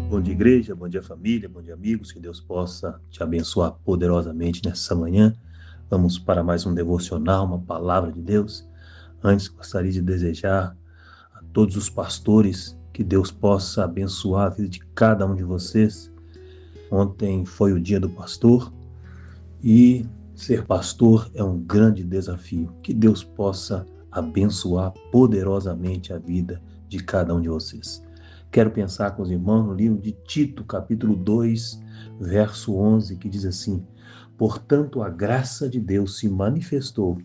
Bom dia, igreja, bom dia, família, bom dia, amigos. Que Deus possa te abençoar poderosamente nessa manhã. Vamos para mais um devocional, uma palavra de Deus. Antes, gostaria de desejar a todos os pastores que Deus possa abençoar a vida de cada um de vocês. Ontem foi o dia do pastor e ser pastor é um grande desafio. Que Deus possa abençoar poderosamente a vida de cada um de vocês. Quero pensar com os irmãos no livro de Tito, capítulo 2, verso 11, que diz assim: Portanto, a graça de Deus se manifestou,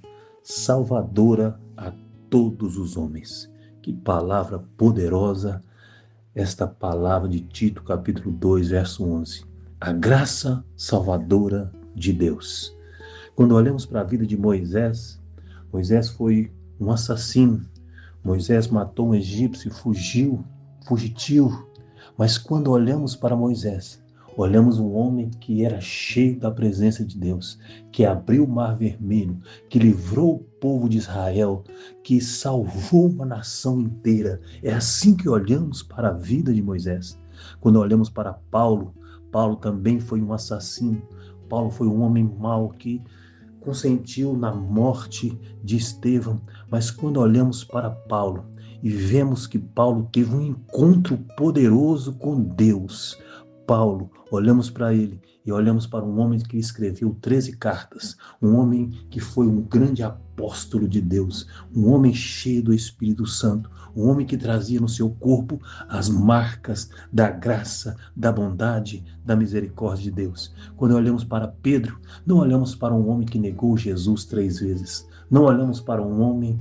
salvadora a todos os homens. Que palavra poderosa esta palavra de Tito, capítulo 2, verso 11. A graça salvadora de Deus. Quando olhamos para a vida de Moisés, Moisés foi um assassino. Moisés matou um egípcio, fugitivo. Mas quando olhamos para Moisés, olhamos um homem que era cheio da presença de Deus, que abriu o mar vermelho, que livrou o povo de Israel, que salvou uma nação inteira. É assim que olhamos para a vida de Moisés. Quando olhamos para Paulo, Paulo também foi um assassino. Paulo foi um homem mau que consentiu na morte de Estevão, mas quando olhamos para Paulo e vemos que Paulo teve um encontro poderoso com Deus, Paulo, olhamos para ele e olhamos para um homem que escreveu 13 cartas, um homem que foi um grande apóstolo de Deus, um homem cheio do Espírito Santo, um homem que trazia no seu corpo as marcas da graça, da bondade, da misericórdia de Deus. Quando olhamos para Pedro, não olhamos para um homem que negou Jesus 3 vezes, não olhamos para um homem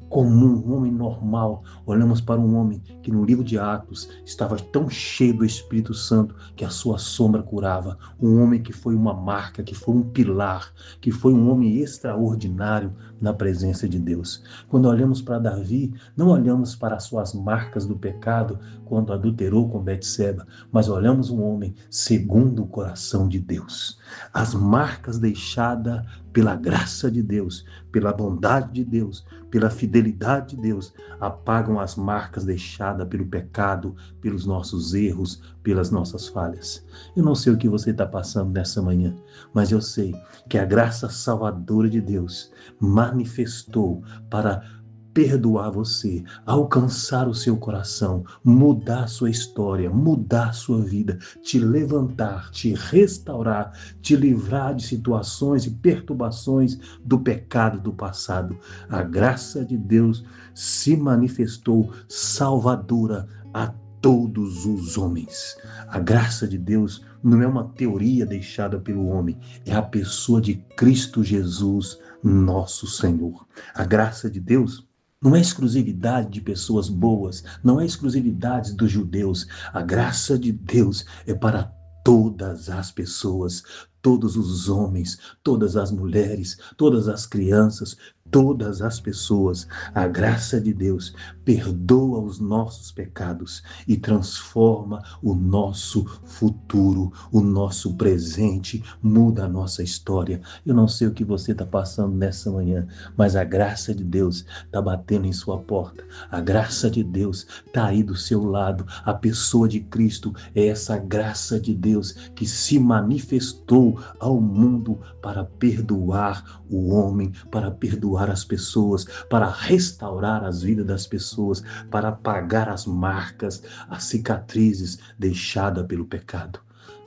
comum, um homem normal. Olhamos para um homem que no livro de Atos estava tão cheio do Espírito Santo que a sua sombra curava. Um homem que foi uma marca, que foi um pilar, que foi um homem extraordinário na presença de Deus. Quando olhamos para Davi, não olhamos para as suas marcas do pecado quando adulterou com Betseba, mas olhamos um homem segundo o coração de Deus. As marcas deixadas pela graça de Deus, pela bondade de Deus, pela fidelidade de Deus, apagam as marcas deixadas pelo pecado, pelos nossos erros, pelas nossas falhas. Eu não sei o que você está passando nessa manhã, mas eu sei que a graça salvadora de Deus manifestou para perdoar você, alcançar o seu coração, mudar sua história, mudar sua vida, te levantar, te restaurar, te livrar de situações e perturbações do pecado do passado. A graça de Deus se manifestou salvadora a todos os homens. A graça de Deus não é uma teoria deixada pelo homem, é a pessoa de Cristo Jesus, nosso Senhor. A graça de Deus não é exclusividade de pessoas boas, não é exclusividade dos judeus. A graça de Deus é para todas as pessoas, todos os homens, todas as mulheres, todas as crianças, todas as pessoas. A graça de Deus perdoa os nossos pecados e transforma o nosso futuro, o nosso presente, muda a nossa história. Eu não sei o que você está passando nessa manhã, mas a graça de Deus está batendo em sua porta. A graça de Deus está aí do seu lado. A pessoa de Cristo é essa graça de Deus que se manifestou ao mundo para perdoar o homem, para perdoar as pessoas, para restaurar as vidas das pessoas, para apagar as marcas, as cicatrizes deixadas pelo pecado.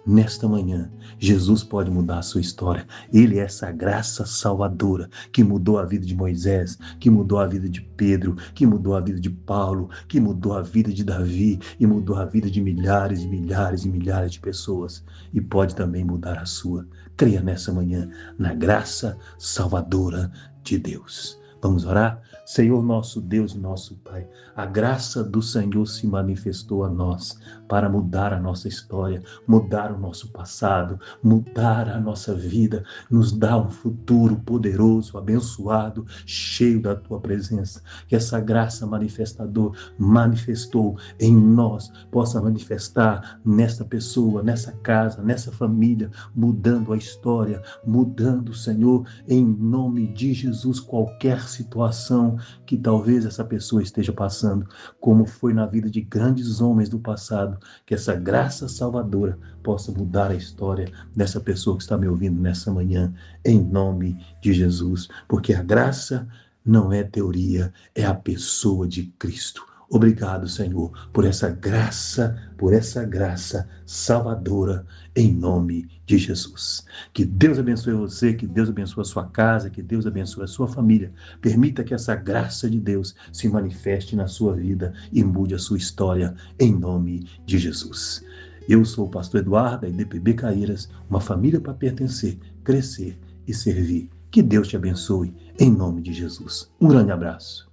Nesta manhã, Jesus pode mudar a sua história. Ele é essa graça salvadora que mudou a vida de Moisés, que mudou a vida de Pedro, que mudou a vida de Paulo, que mudou a vida de Davi e mudou a vida de milhares e milhares e milhares de pessoas. E pode também mudar a sua. Creia nessa manhã na graça salvadora de Deus. Vamos orar? Senhor nosso Deus e nosso Pai, a graça do Senhor se manifestou a nós para mudar a nossa história, mudar o nosso passado, mudar a nossa vida, nos dar um futuro poderoso, abençoado, cheio da Tua presença. Que essa graça manifestou em nós, possa manifestar nessa pessoa, nessa casa, nessa família, mudando a história, mudando, Senhor, em nome de Jesus, qualquer situação que talvez essa pessoa esteja passando, como foi na vida de grandes homens do passado, que essa graça salvadora possa mudar a história dessa pessoa que está me ouvindo nessa manhã, em nome de Jesus, porque a graça não é teoria, é a pessoa de Cristo. Obrigado, Senhor, por essa graça salvadora, em nome de Jesus. Que Deus abençoe você, que Deus abençoe a sua casa, que Deus abençoe a sua família. Permita que essa graça de Deus se manifeste na sua vida e mude a sua história, em nome de Jesus. Eu sou o pastor Eduardo, da IDPB Caíras, uma família para pertencer, crescer e servir. Que Deus te abençoe, em nome de Jesus. Um grande abraço.